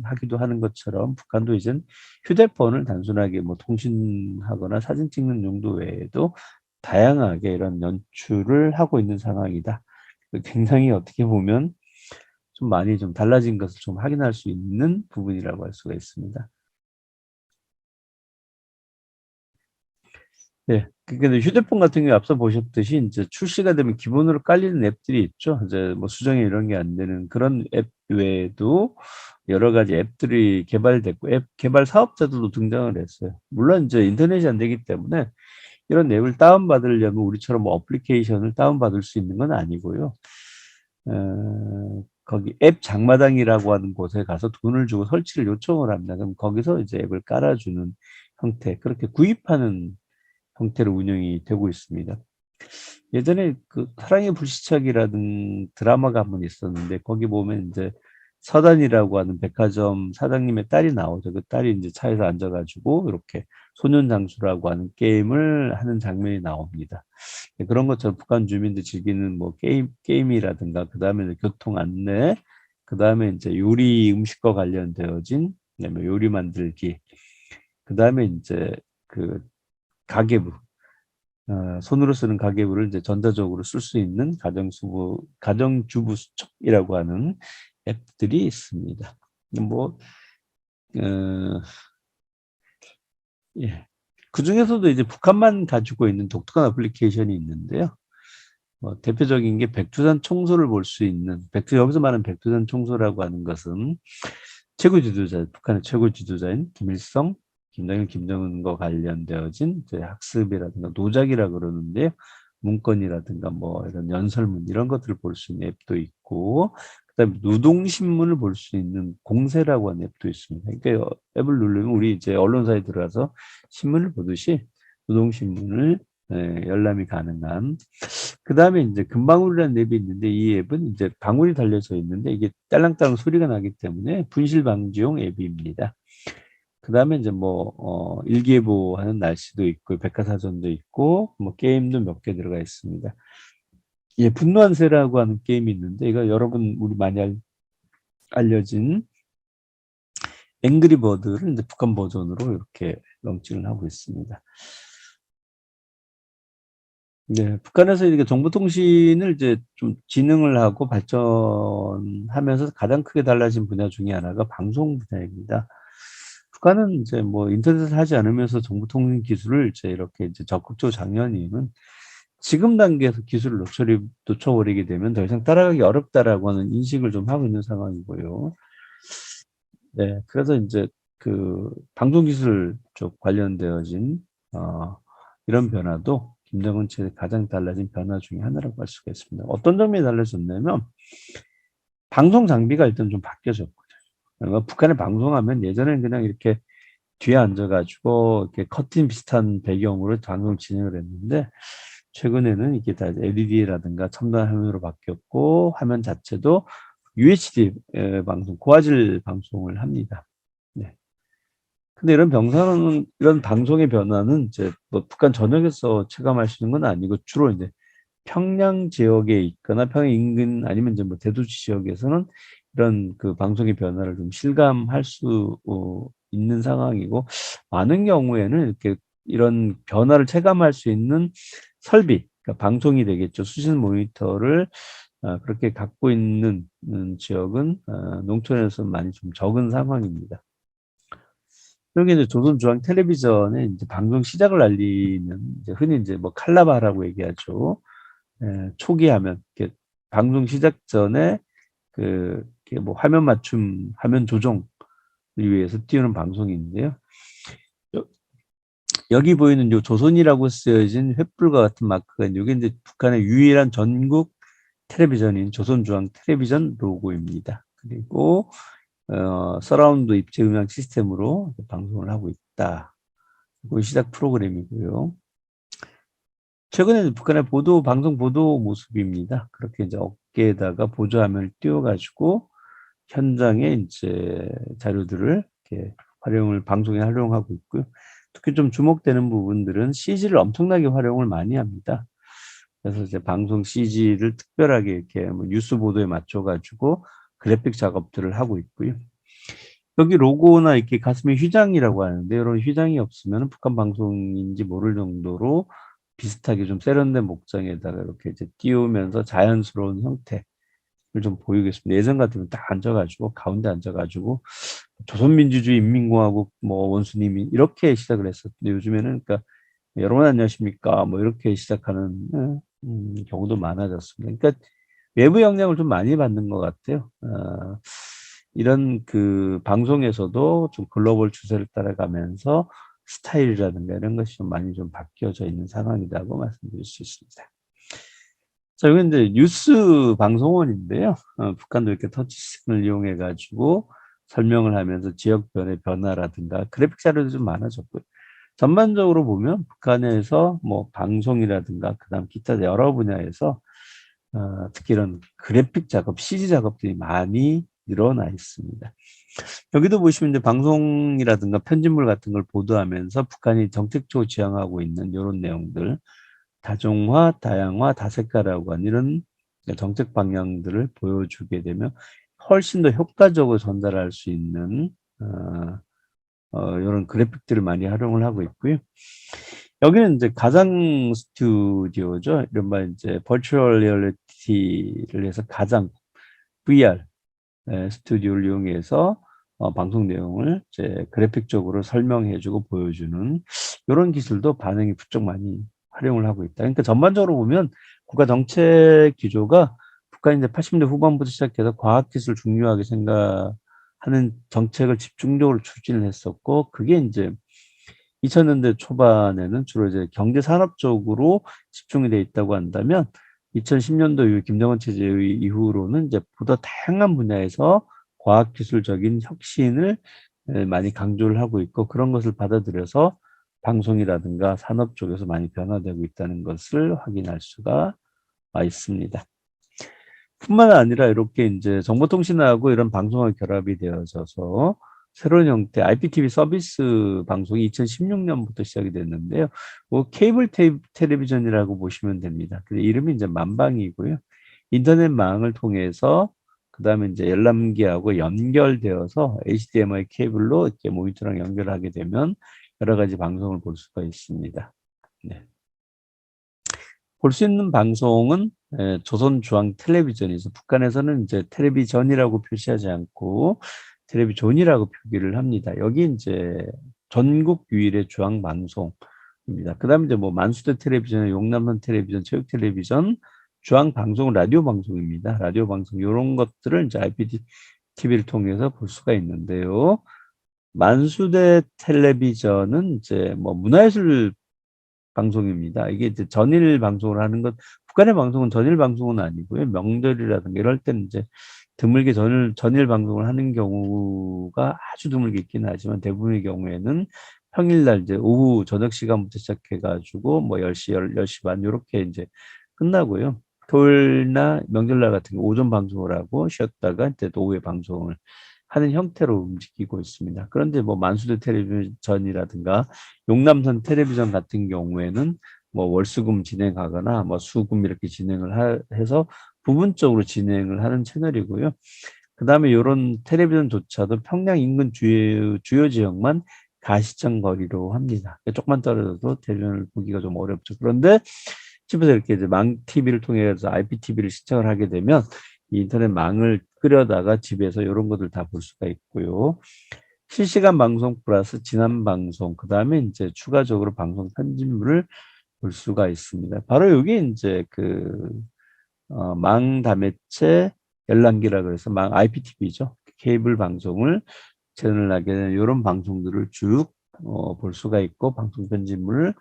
하기도 하는 것처럼 북한도 이제 휴대폰을 단순하게 뭐 통신하거나 사진 찍는 용도 외에도 다양하게 이런 연출을 하고 있는 상황이다. 굉장히 어떻게 보면 좀 많이 좀 달라진 것을 좀 확인할 수 있는 부분이라고 할 수가 있습니다. 네. 근데 휴대폰 같은 경우에 앞서 보셨듯이 이제 출시가 되면 기본으로 깔리는 앱들이 있죠. 이제 뭐 수정이 이런 게 안 되는 그런 앱 외에도 여러 가지 앱들이 개발됐고 앱 개발 사업자들도 등장을 했어요. 물론 이제 인터넷이 안 되기 때문에 이런 앱을 다운받으려면 우리처럼 뭐 어플리케이션을 다운받을 수 있는 건 아니고요. 거기 앱 장마당이라고 하는 곳에 가서 돈을 주고 설치를 요청을 합니다. 그럼 거기서 이제 앱을 깔아주는 형태, 그렇게 구입하는 형태로 운영이 되고 있습니다. 예전에 그 사랑의 불시착이라는 드라마가 한 번 있었는데 거기 보면 이제 서단이라고 하는 백화점 사장님의 딸이 나오죠. 그 딸이 이제 차에서 앉아가지고 이렇게 소년장수라고 하는 게임을 하는 장면이 나옵니다. 그런 것처럼 북한 주민들 즐기는 뭐 게임이라든가 그 다음에 교통 안내, 그 다음에 이제 요리 음식과 관련되어진 그다음에 요리 만들기, 그 다음에 이제 그 가계부, 손으로 쓰는 가계부를 이제 전자적으로 쓸 수 있는 가정주부 수첩이라고 하는 앱들이 있습니다. 뭐, 어, 예. 그 중에서도 이제 북한만 가지고 있는 독특한 애플리케이션이 있는데요. 대표적인 게 백두산 총소를 볼 수 있는, 여기서 말하는 백두산 총소라고 하는 것은 최고 지도자, 북한의 최고 지도자인 김일성, 김정일, 김정은과 관련되어진 이제 학습이라든가 노작이라 그러는데요. 문건이라든가 뭐 이런 연설문 이런 것들을 볼 수 있는 앱도 있고, 그다음에 노동신문을 볼 수 있는 공세라고 하는 앱도 있습니다. 그러니까 앱을 누르면 우리 이제 언론사에 들어가서 신문을 보듯이 노동신문을 열람이 가능한. 그 다음에 이제 금방울이라는 앱이 있는데 이 앱은 이제 방울이 달려져 있는데 이게 딸랑딸랑 소리가 나기 때문에 분실 방지용 앱입니다. 그 다음에 이제 뭐, 일기예보 하는 날씨도 있고, 백과사전도 있고, 뭐, 게임도 몇 개 들어가 있습니다. 예, 분노한 새라고 하는 게임이 있는데, 이거 여러분, 우리 많이 알려진 앵그리버드를 이제 북한 버전으로 이렇게 런칭을 하고 있습니다. 네, 북한에서 이렇게 정보통신을 이제 좀 진흥을 하고 발전하면서 가장 크게 달라진 분야 중에 하나가 방송 분야입니다. 북한은 이제 뭐 인터넷을 하지 않으면서 정보통신 기술을 이제 이렇게 이제 적극적으로 작년이면 지금 단계에서 기술을 놓쳐버리게 되면 더 이상 따라가기 어렵다라고 하는 인식을 좀 하고 있는 상황이고요. 네, 그래서 이제 그 방송기술 쪽 관련되어진 이런 변화도 김정은 체제 가장 달라진 변화 중에 하나라고 할 수가 있습니다. 어떤 점이 달라졌냐면 방송 장비가 일단 좀 바뀌어졌거든요. 그러니까 북한에 방송하면 예전에는 그냥 이렇게 뒤에 앉아가지고 이렇게 커튼 비슷한 배경으로 방송 진행을 했는데 최근에는 이게 다 LED라든가 첨단 화면으로 바뀌었고 화면 자체도 UHD 방송, 고화질 방송을 합니다. 네. 근데 이런 방송의 변화는 이제 뭐 북한 전역에서 체감할 수 있는 건 아니고 주로 이제 평양 지역에 있거나 평양 인근 아니면 이제 뭐 대도시 지역에서는 이런 그 방송의 변화를 좀 실감할 수 있는 상황이고 많은 경우에는 이렇게 이런 변화를 체감할 수 있는 설비, 그러니까 방송이 되겠죠. 수신 모니터를 그렇게 갖고 있는 지역은 농촌에서는 많이 좀 적은 상황입니다. 여기 이제 조선중앙 텔레비전의 이제 방송 시작을 알리는 이제 흔히 이제 뭐 칼라바라고 얘기하죠. 초기 화면, 이렇게 방송 시작 전에 이렇게 뭐 화면 맞춤, 화면 조정을 위해서 띄우는 방송인데요. 여기 보이는 요 조선이라고 쓰여진 횃불과 같은 마크가 이게 이제 북한의 유일한 전국 텔레비전인 조선중앙 텔레비전 로고입니다. 그리고 서라운드 입체 음향 시스템으로 방송을 하고 있다. 그 시작 프로그램이고요. 최근에 북한의 방송 보도 모습입니다. 그렇게 이제 어깨에다가 보조화면을 띄워가지고 현장에 이제 자료들을 이렇게 방송에 활용하고 있고요. 특히 좀 주목되는 부분들은 CG를 엄청나게 활용을 많이 합니다. 그래서 이제 방송 CG를 특별하게 이렇게 뭐 뉴스 보도에 맞춰가지고 그래픽 작업들을 하고 있고요. 여기 로고나 이렇게 가슴에 휘장이라고 하는데 이런 휘장이 없으면 북한 방송인지 모를 정도로 비슷하게 좀 세련된 목장에다가 이렇게 이제 띄우면서 자연스러운 형태를 좀 보이겠습니다. 예전 같으면 딱 앉아가지고 가운데 앉아가지고 조선민주주의 인민공화국 뭐 원수님이 이렇게 시작을 했었는데 요즘에는 그러니까 여러분 안녕하십니까? 뭐 이렇게 시작하는 경우도 많아졌습니다. 그러니까 외부 영향을 좀 많이 받는 것 같아요. 이런 그 방송에서도 좀 글로벌 추세를 따라가면서 스타일이라든가 이런 것이 좀 많이 좀 바뀌어져 있는 상황이라고 말씀드릴 수 있습니다. 자, 여기 이제 뉴스 방송원인데요. 북한도 이렇게 터치스크린을 이용해 가지고 설명을 하면서 지역별의 변화라든가 그래픽 자료도 좀 많아졌고요. 전반적으로 보면 북한에서 뭐 방송이라든가 그다음 기타 여러 분야에서 특히 이런 그래픽 작업, CG 작업들이 많이 늘어나 있습니다. 여기도 보시면 이제 방송이라든가 편집물 같은 걸 보도하면서 북한이 정책적으로 지향하고 있는 이런 내용들, 다종화, 다양화, 다색화라고 하는 이런 정책 방향들을 보여주게 되면 훨씬 더 효과적으로 전달할 수 있는 이런 그래픽들을 많이 활용을 하고 있고요. 여기는 이제 가상 스튜디오죠. 이른바 이제 버추얼 리얼리티를 해서 가상 VR 스튜디오를 이용해서 방송 내용을 이제 그래픽적으로 설명해주고 보여주는 이런 기술도 반응이 부쩍 많이 활용을 하고 있다. 그러니까 전반적으로 보면 국가 정책 기조가 북한이 이제 80년대 후반부터 시작해서 과학기술 중요하게 생각하는 정책을 집중적으로 추진을 했었고, 그게 이제 2000년대 초반에는 주로 이제 경제 산업 쪽으로 집중이 돼 있다고 한다면 2010년도 이후 김정은 체제 이후로는 이제 보다 다양한 분야에서 과학기술적인 혁신을 많이 강조를 하고 있고, 그런 것을 받아들여서 방송이라든가 산업 쪽에서 많이 변화되고 있다는 것을 확인할 수가 있습니다. 뿐만 아니라 이렇게 이제 정보통신하고 이런 방송과 결합이 되어져서 새로운 형태 IPTV 서비스 방송이 2016년부터 시작이 됐는데요. 뭐 케이블 텔레비전이라고 보시면 됩니다. 근데 이름이 이제 만방이고요. 인터넷망을 통해서 그다음에 이제 열람기하고 연결되어서 HDMI 케이블로 이렇게 모니터랑 연결하게 되면 여러 가지 방송을 볼 수가 있습니다. 네. 볼 수 있는 방송은 조선중앙 텔레비전에서, 북한에서는 이제 텔레비전이라고 표시하지 않고 텔레비전이라고 표기를 합니다. 여기 이제 전국 유일의 중앙 방송입니다. 그다음에 이제 뭐 만수대 텔레비전, 용남선 텔레비전, 체육 텔레비전, 중앙 방송은 라디오 방송입니다. 라디오 방송 이런 것들을 이제 IPTV를 통해서 볼 수가 있는데요. 만수대 텔레비전은 이제 뭐 문화예술 방송입니다. 이게 이제 전일 방송을 하는 것, 북한의 방송은 전일 방송은 아니고요. 명절이라든가 이럴 때는 이제 드물게 전일 방송을 하는 경우가 아주 드물게 있긴 하지만 대부분의 경우에는 평일날 이제 오후 저녁 시간부터 시작해가지고 뭐 10시, 10시 반 이렇게 이제 끝나고요. 토요일나 명절날 같은 경우 오전 방송을 하고 쉬었다가 이제 또 오후에 방송을 하는 형태로 움직이고 있습니다. 그런데 뭐 만수대 텔레비전이라든가 용남선 텔레비전 같은 경우에는 뭐 월수금 진행하거나 뭐 수금 이렇게 진행을 해서 부분적으로 진행을 하는 채널이고요. 그 다음에 이런 텔레비전조차도 평양 인근 주요 지역만 가시적 거리로 합니다. 조금만 떨어져도 텔레비전을 보기가 좀 어렵죠. 그런데 집에서 이렇게 이제 망 TV를 통해서 IPTV를 시청을 하게 되면 인터넷 망을 끓여다가 집에서 이런 것들 다 볼 수가 있고요. 실시간 방송 플러스 지난 방송, 그 다음에 이제 추가적으로 방송 편집물을 볼 수가 있습니다. 바로 여기 이제 망 다매체 열람기라 그래서 망 IPTV죠. 케이블 방송을 채널하게 되는 이런 방송들을 쭉 볼 수가 있고 방송 편집물을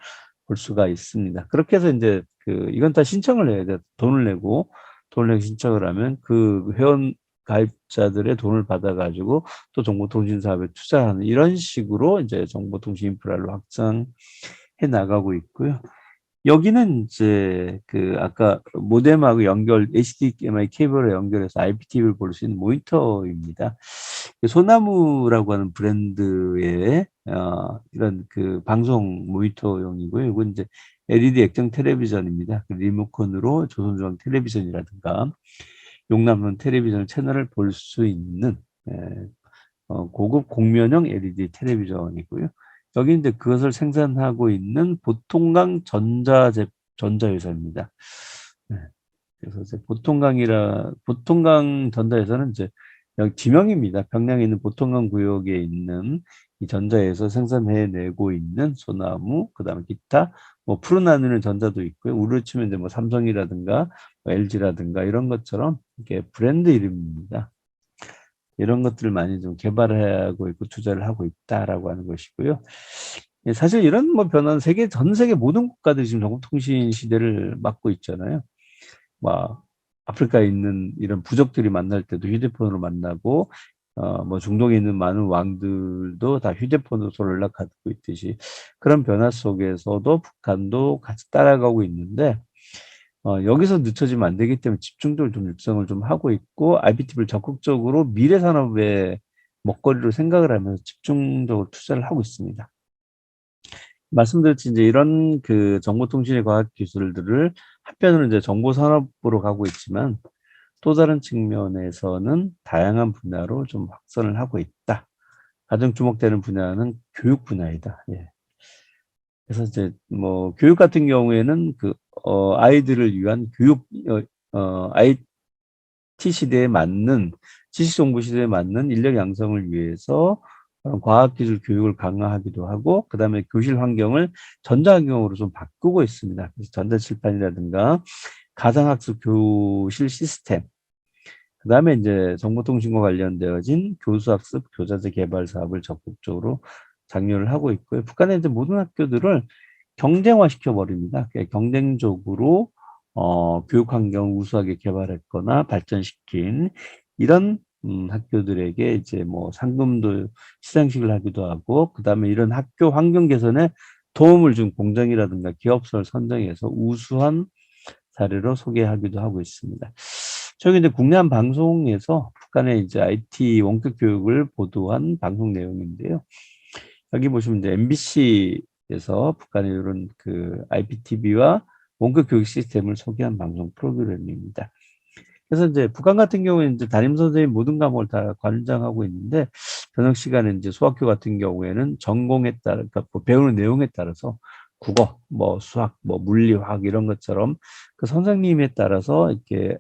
볼 수가 있습니다. 그렇게 해서 이제 이건 다 신청을 해야 돼요. 돈을 내고 신청을 하면 그 회원 가입자들의 돈을 받아가지고 또 정보통신 사업에 투자하는 이런 식으로 이제 정보통신 인프라를 확장해 나가고 있고요. 여기는 이제 아까 모뎀하고 HDMI 케이블에 연결해서 IPTV를 볼 수 있는 모니터입니다. 소나무라고 하는 브랜드의 이런 방송 모니터용이고요. 이건 이제 LED 액정 텔레비전입니다. 리모컨으로 조선중앙 텔레비전이라든가 용남선 텔레비전 채널을 볼 수 있는 고급 공면형 LED 텔레비전이고요. 여기 이제 그것을 생산하고 있는 보통강 전자회사입니다. 네. 그래서 이제 보통강 전자회사는 이제 여기 지명입니다. 평양에 있는 보통강 구역에 있는 이 전자에서 생산해내고 있는 소나무, 그다음에 기타, 뭐 푸른 하늘은 전자도 있고요. 우리로 치면 이제 뭐 삼성이라든가 뭐 LG라든가 이런 것처럼 이게 브랜드 이름입니다. 이런 것들을 많이 좀 개발하고 있고 투자를 하고 있다라고 하는 것이고요. 예, 사실 이런 뭐 변화는 전 세계 모든 국가들이 지금 정보통신 시대를 맞고 있잖아요. 막 아프리카에 있는 이런 부족들이 만날 때도 휴대폰으로 만나고, 뭐 중동에 있는 많은 왕들도 다 휴대폰으로 서로 연락하고 있듯이 그런 변화 속에서도 북한도 같이 따라가고 있는데, 여기서 늦춰지면 안 되기 때문에 집중적으로 좀 육성을 좀 하고 있고, IPTV를 적극적으로 미래 산업의 먹거리로 생각을 하면서 집중적으로 투자를 하고 있습니다. 말씀드렸듯이 이제 이런 그 정보통신의 과학 기술들을 한편으로 이제 정보 산업으로 가고 있지만, 또 다른 측면에서는 다양한 분야로 좀 확산을 하고 있다. 가장 주목되는 분야는 교육 분야이다. 예. 그래서 이제 뭐 교육 같은 경우에는 그 아이들을 위한 교육, IT 시대에 맞는, 지식 정보 시대에 맞는 인력 양성을 위해서 과학기술 교육을 강화하기도 하고, 그 다음에 교실 환경을 전자 환경으로 좀 바꾸고 있습니다. 그래서 전자칠판이라든가 가상학습 교실 시스템, 그 다음에 이제 정보통신과 관련되어진 교수학습 교자재 개발 사업을 적극적으로 장려를 하고 있고요. 북한의 이제 모든 학교들을 경쟁화 시켜버립니다. 경쟁적으로 교육 환경을 우수하게 개발했거나 발전시킨 이런 학교들에게 이제 뭐 상금도 시상식을 하기도 하고, 그 다음에 이런 학교 환경 개선에 도움을 준 공장이라든가 기업소를 선정해서 우수한 사례로 소개하기도 하고 있습니다. 저기 이제 국내 한 방송에서 북한의 이제 IT 원격 교육을 보도한 방송 내용인데요. 여기 보시면 이제 MBC에서 북한의 이런 그 IPTV와 원격 교육 시스템을 소개한 방송 프로그램입니다. 그래서 이제 북한 같은 경우에는 이제 담임 선생님 모든 과목을 다 관장하고 있는데, 저녁 시간에 이제 수학교 같은 경우에는 전공에 따라, 그러니까 뭐 배우는 내용에 따라서 국어, 뭐 수학, 뭐 물리, 화학 이런 것처럼 그 선생님에 따라서 이렇게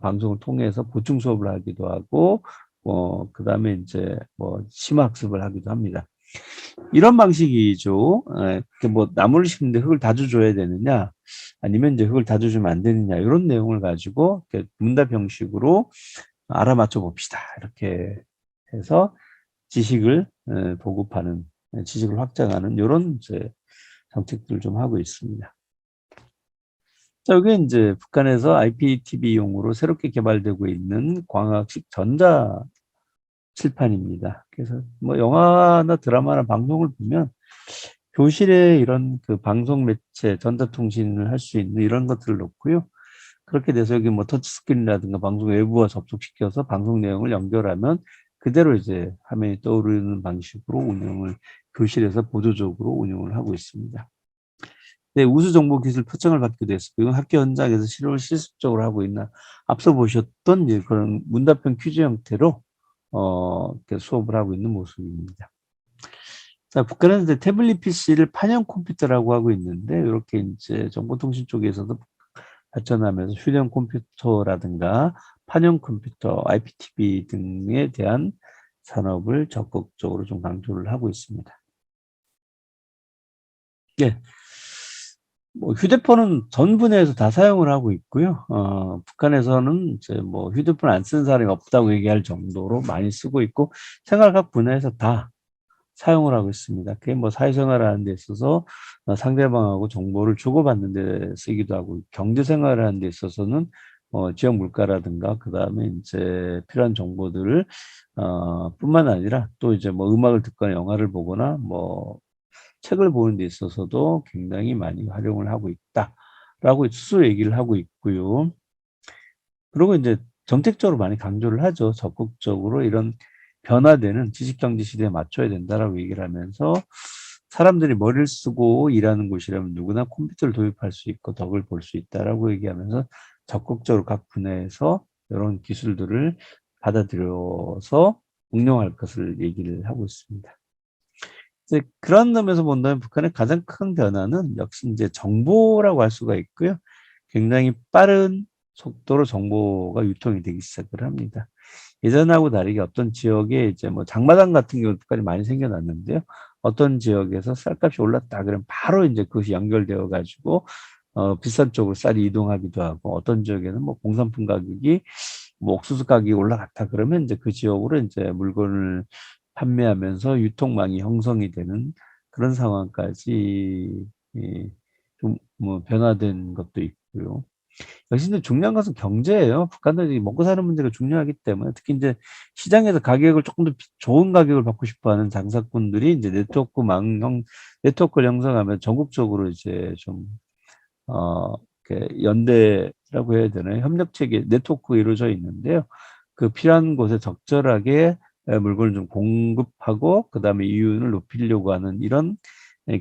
방송을 통해서 보충 수업을 하기도 하고, 그다음에 이제 뭐 심화학습을 하기도 합니다. 이런 방식이죠. 뭐 나무를 심는데 흙을 다 줘야 되느냐, 아니면 이제 흙을 다 주면 안 되느냐, 이런 내용을 가지고 문답 형식으로 알아맞혀 봅시다. 이렇게 해서 지식을 보급하는, 지식을 확장하는 이런 이제 정책들을 좀 하고 있습니다. 자, 여기 이제 북한에서 IPTV용으로 새롭게 개발되고 있는 광학식 전자 칠판입니다. 그래서 뭐 영화나 드라마나 방송을 보면 교실에 이런 그 방송 매체, 전자통신을 할 수 있는 이런 것들을 놓고요. 그렇게 돼서 여기 뭐 터치스크린이라든가 방송 외부와 접속시켜서 방송 내용을 연결하면 그대로 이제 화면이 떠오르는 방식으로 운영을, 교실에서 보조적으로 운영을 하고 있습니다. 네, 우수정보기술 표창을 받기도 했고요. 학교 현장에서 실험을 실습적으로 하고 있는, 앞서 보셨던 그런 문답형 퀴즈 형태로 수업을 하고 있는 모습입니다. 자, 북한은 이제 태블릿 PC를 판형 컴퓨터라고 하고 있는데, 이렇게 이제 정보통신 쪽에서도 발전하면서 휴대용 컴퓨터라든가 판형 컴퓨터, IPTV 등에 대한 산업을 적극적으로 좀 강조를 하고 있습니다. 예. 뭐 휴대폰은 전 분야에서 다 사용을 하고 있고요. 북한에서는 이제 뭐 휴대폰 안 쓰는 사람이 없다고 얘기할 정도로 많이 쓰고 있고, 생활학 분야에서 다 사용을 하고 있습니다. 그게 뭐 사회생활을 하는 데 있어서 상대방하고 정보를 주고받는 데 쓰기도 하고, 경제생활을 하는 데 있어서는 지역 물가라든가 그다음에 이제 필요한 정보들을 뿐만 아니라 또 이제 뭐 음악을 듣거나 영화를 보거나 뭐 책을 보는 데 있어서도 굉장히 많이 활용을 하고 있다라고 스스로 얘기를 하고 있고요. 그리고 이제 정책적으로 많이 강조를 하죠. 적극적으로 이런 변화되는 지식경제 시대에 맞춰야 된다라고 얘기를 하면서, 사람들이 머리를 쓰고 일하는 곳이라면 누구나 컴퓨터를 도입할 수 있고 덕을 볼 수 있다라고 얘기하면서 적극적으로 각 분야에서 이런 기술들을 받아들여서 응용할 것을 얘기를 하고 있습니다. 이제 그런 점에서 본다면 북한의 가장 큰 변화는 역시 이제 정보라고 할 수가 있고요. 굉장히 빠른 속도로 정보가 유통이 되기 시작을 합니다. 예전하고 다르게 어떤 지역에 이제 뭐 장마당 같은 경우까지 많이 생겨났는데요. 어떤 지역에서 쌀값이 올랐다 그러면 바로 이제 그것이 연결되어 가지고 비싼 쪽으로 쌀이 이동하기도 하고, 어떤 지역에는 뭐 공산품 가격이 뭐 옥수수 가격이 올라갔다 그러면 이제 그 지역으로 이제 물건을 판매하면서 유통망이 형성이 되는 그런 상황까지 좀 뭐 변화된 것도 있고요. 역시 이제 중요한 것은 경제예요. 북한들이 먹고 사는 문제가 중요하기 때문에, 특히 이제 시장에서 가격을 조금 더 좋은 가격을 받고 싶어하는 장사꾼들이 이제 네트워크를 형성하면 전국적으로 이제 좀 이렇게 연대라고 해야 되나요? 협력 체계 네트워크가 이루어져 있는데요. 그 필요한 곳에 적절하게 물건을 좀 공급하고 그다음에 이윤을 높이려고 하는 이런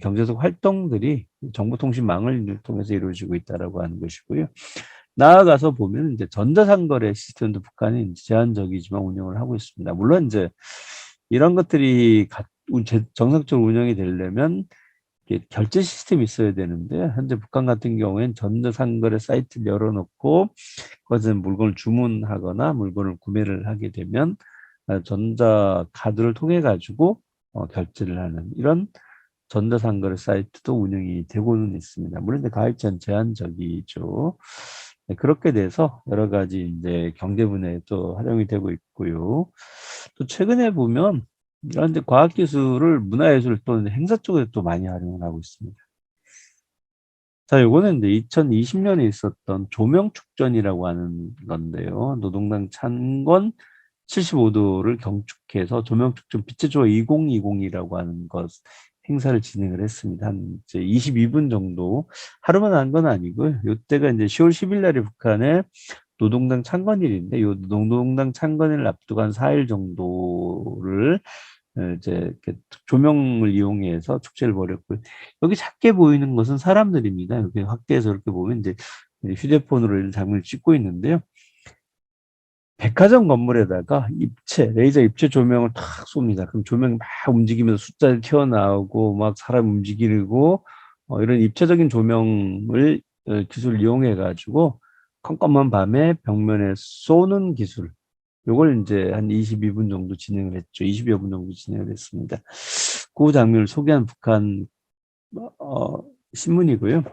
경제적 활동들이 정보통신망을 통해서 이루어지고 있다라고 하는 것이고요. 나아가서 보면 이제 전자상거래 시스템도 북한이 제한적이지만 운영을 하고 있습니다. 물론 이제 이런 것들이 정상적으로 운영이 되려면 결제 시스템이 있어야 되는데, 현재 북한 같은 경우에는 전자상거래 사이트를 열어놓고 거기서 물건을 주문하거나 물건을 구매를 하게 되면 전자카드를 통해 가지고 결제를 하는 이런 전자상거래 사이트도 운영이 되고는 있습니다. 물론 이제 가입자는 제한적이죠. 네, 그렇게 돼서 여러 가지 이제 경제 분야에 또 활용이 되고 있고요. 또 최근에 보면 이런 이제 과학기술을 문화예술 또는 행사 쪽에 또 많이 활용을 하고 있습니다. 자, 요거는 이제 2020년에 있었던 조명축전이라고 하는 건데요. 노동당 창건 75도를 경축해서 조명축전 빛의 조화 2020이라고 하는 것 행사를 진행을 했습니다. 한 이제 22분 정도, 하루만 한 건 아니고요. 요때가 이제 10월 10일 날이 북한의 노동당 창건일인데, 요 노동당 창건일을 앞두고 한 4일 정도를 이제 이렇게 조명을 이용해서 축제를 벌였고요. 여기 작게 보이는 것은 사람들입니다. 이렇게 확대해서 이렇게 보면 이제 휴대폰으로 이런 장면을 찍고 있는데요. 백화점 건물에다가 레이저 입체 조명을 탁 쏩니다. 그럼 조명이 막 움직이면서 숫자를 튀어나오고 막 사람 움직이고 이런 입체적인 조명을 기술을 이용해 가지고 컴컴한 밤에 벽면에 쏘는 기술. 요걸 이제 한 22분 정도 진행을 했죠. 20여 분 정도 진행을 했습니다. 그 장면을 소개한 북한 신문이고요.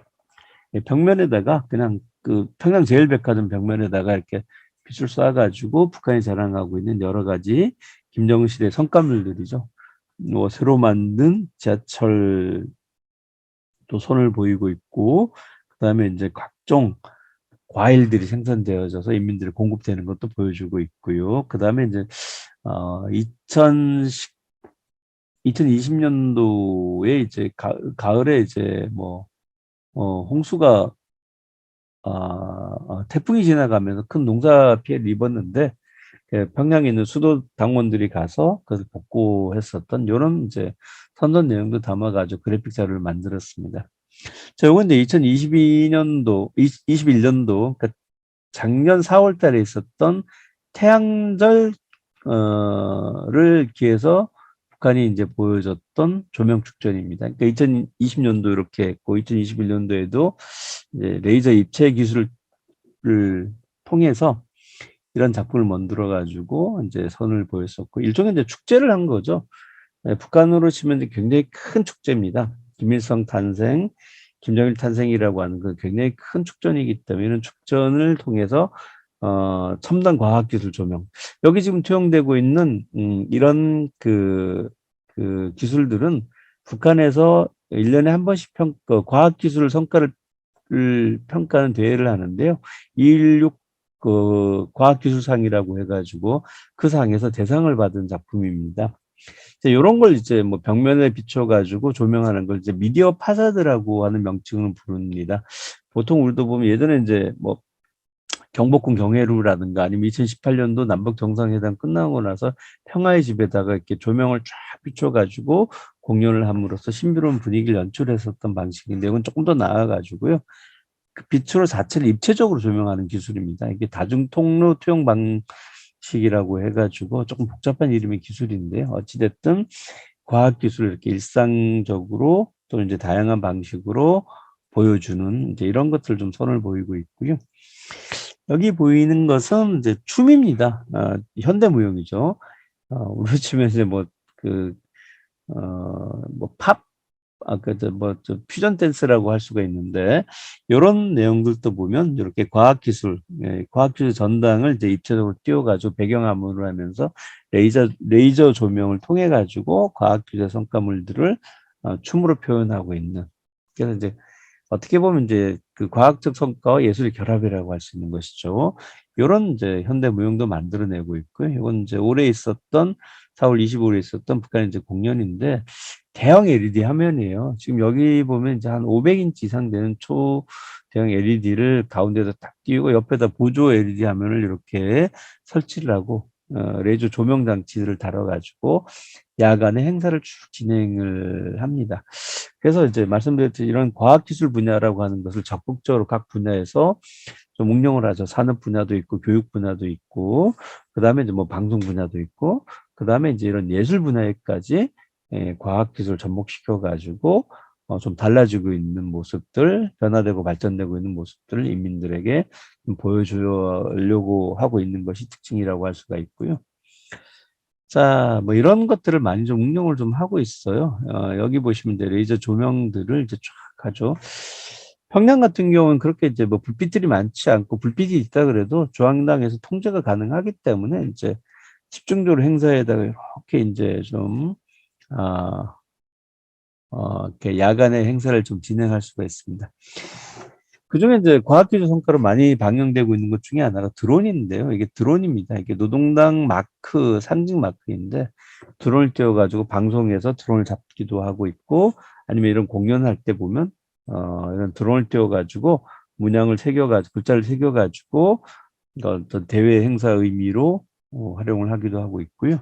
벽면에다가 그냥 그 평양 제일백화점 벽면에다가 이렇게 빛을 쏴가지고 북한이 자랑하고 있는 여러 가지 김정은실의 성과물들이죠. 뭐 새로 만든 지하철도 손을 보이고 있고, 그다음에 이제 각종 과일들이 생산되어져서 인민들이 공급되는 것도 보여주고 있고요. 그다음에 이제 2020년도에 이제 가을에 이제 뭐 홍수가 태풍이 지나가면서 큰 농사 피해를 입었는데, 평양에 있는 수도 당원들이 가서 그것을 복구했었던 이런 이제 선전 내용도 담아가지고 그래픽 자료를 만들었습니다. 자, 요건 이제 2022년도, 21년도, 그러니까 작년 4월 달에 있었던 태양절을 기해서 북한이 이제 보여줬던 조명축전입니다. 그러니까 2020년도 이렇게 했고, 2021년도에도 이제 레이저 입체 기술을 통해서 이런 작품을 만들어 가지고 이제 선을 보였었고, 일종의 이제 축제를 한 거죠. 북한으로 치면 이제 굉장히 큰 축제입니다. 김일성 탄생, 김정일 탄생이라고 하는 그 굉장히 큰 축전이기 때문에 이런 축전을 통해서 첨단 과학기술 조명, 여기 지금 투영되고 있는 이런 그 기술들은 북한에서 1년에 한 번씩 과학기술 성과를 평가하는 대회를 하는데요. 216 과학기술상이라고 해가지고 그 상에서 대상을 받은 작품입니다. 이런 걸 이제 뭐 벽면에 비춰가지고 조명하는 걸 이제 미디어 파사드라고 하는 명칭을 부릅니다. 보통 우리도 보면 예전에 이제 뭐 경복궁 경회루라든가 아니면 2018년도 남북 정상회담 끝나고 나서 평화의 집에다가 이렇게 조명을 쫙 비춰가지고 공연을 함으로써 신비로운 분위기를 연출했었던 방식인데, 이건 조금 더 나아가지고요. 그 빛으로 자체를 입체적으로 조명하는 기술입니다. 이게 다중통로 투영 방식이라고 해가지고 조금 복잡한 이름의 기술인데요. 어찌됐든 과학기술을 이렇게 일상적으로 또 이제 다양한 방식으로 보여주는 이제 이런 것들 좀 선을 보이고 있고요. 여기 보이는 것은 이제 춤입니다. 현대무용이죠. 우리 치면 이제 뭐, 팝, 저 퓨전 댄스라고 할 수가 있는데, 요런 내용들도 보면, 이렇게 과학기술, 과학기술 전당을 이제 입체적으로 띄워가지고 배경화면으로 하면서 레이저 조명을 통해가지고 과학기술 성과물들을 춤으로 표현하고 있는. 그래서 이제 어떻게 보면 이제 그 과학적 성과와 예술의 결합이라고 할 수 있는 것이죠. 요런 이제 현대 무용도 만들어내고 있고요. 이건 이제 올해 있었던 4월 25일에 있었던 북한의 이제 공연인데 대형 LED 화면이에요. 지금 여기 보면 이제 한 500인치 이상 되는 초대형 LED를 가운데다 딱 띄우고 옆에다 보조 LED 화면을 이렇게 설치를 하고 레이저 조명 장치를 달아가지고 야간에 행사를 쭉 진행을 합니다. 그래서 이제 말씀드렸듯이 이런 과학기술 분야라고 하는 것을 적극적으로 각 분야에서 좀 응용을 하죠. 산업 분야도 있고, 교육 분야도 있고, 그 다음에 이제 뭐 방송 분야도 있고, 그 다음에 이제 이런 예술 분야에까지 과학기술 접목시켜가지고 좀 달라지고 있는 모습들, 변화되고 발전되고 있는 모습들을 인민들에게 좀 보여주려고 하고 있는 것이 특징이라고 할 수가 있고요. 자, 뭐 이런 것들을 많이 좀 응용을 좀 하고 있어요. 여기 보시면 이제 레이저 조명들을 이제 쫙 하죠. 평양 같은 경우는 그렇게 이제 뭐 불빛들이 많지 않고 불빛이 있다 그래도 중앙당에서 통제가 가능하기 때문에 이제 집중적으로 행사에다가 이렇게 이제 좀, 이렇게 야간에 행사를 좀 진행할 수가 있습니다. 그중에 이제 과학기술 성과로 많이 방영되고 있는 것 중에 하나가 드론인데요. 이게 드론입니다. 이게 노동당 마크, 상징 마크인데 드론을 띄워가지고 방송에서 드론을 잡기도 하고 있고 아니면 이런 공연할 때 보면 이런 드론을 띄워가지고 문양을 새겨가지고 글자를 새겨가지고 어떤 대회 행사 의미로 활용을 하기도 하고 있고요.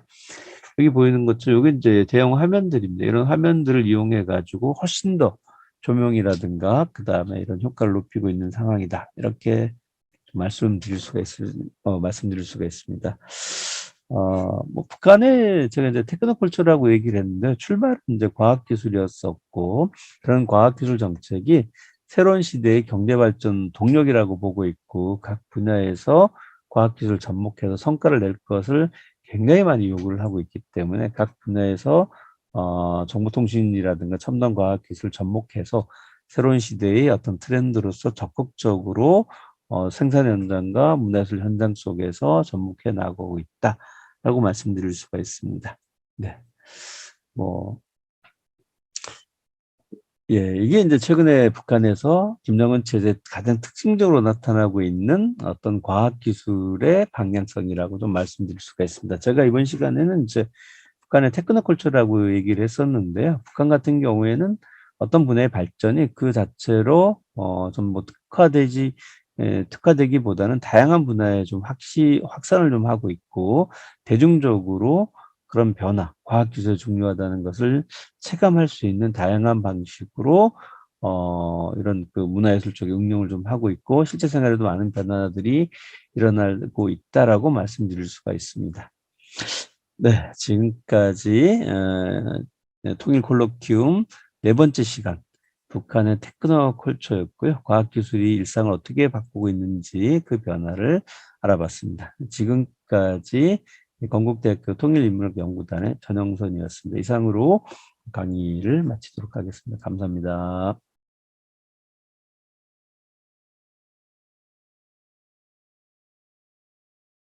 여기 보이는 것처럼 여기 이제 대형 화면들입니다. 이런 화면들을 이용해 가지고 훨씬 더 조명이라든가 그 다음에 이런 효과를 높이고 있는 상황이다. 이렇게 말씀드릴 수가 있습니다. 뭐 북한에 제가 이제 테크노컬처라고 얘기를 했는데 출발은 이제 과학기술이었었고 그런 과학기술 정책이 새로운 시대의 경제발전 동력이라고 보고 있고 각 분야에서 과학기술 접목해서 성과를 낼 것을 굉장히 많이 요구를 하고 있기 때문에 각 분야에서 정보통신이라든가 첨단 과학기술 접목해서 새로운 시대의 어떤 트렌드로서 적극적으로 생산 현장과 문화예술 현장 속에서 접목해 나가고 있다라고 말씀드릴 수가 있습니다. 네. 뭐, 예, 이게 이제 최근에 북한에서 김정은 체제 가장 특징적으로 나타나고 있는 어떤 과학기술의 방향성이라고 좀 말씀드릴 수가 있습니다. 제가 이번 시간에는 이제 북한의 테크노컬처라고 얘기를 했었는데요. 북한 같은 경우에는 어떤 분야의 발전이 그 자체로 좀 뭐 특화되기보다는 다양한 분야에 좀 확산을 좀 하고 있고 대중적으로 그런 변화, 과학기술이 중요하다는 것을 체감할 수 있는 다양한 방식으로 이런 그 문화예술 쪽에 응용을 좀 하고 있고 실제 생활에도 많은 변화들이 일어나고 있다라고 말씀드릴 수가 있습니다. 네, 지금까지 통일 콜로키움 네 번째 시간 북한의 테크노컬처였고요. 과학기술이 일상을 어떻게 바꾸고 있는지 그 변화를 알아봤습니다. 지금까지 건국대학교 통일인문학연구단의 전영선이었습니다. 이상으로 강의를 마치도록 하겠습니다. 감사합니다.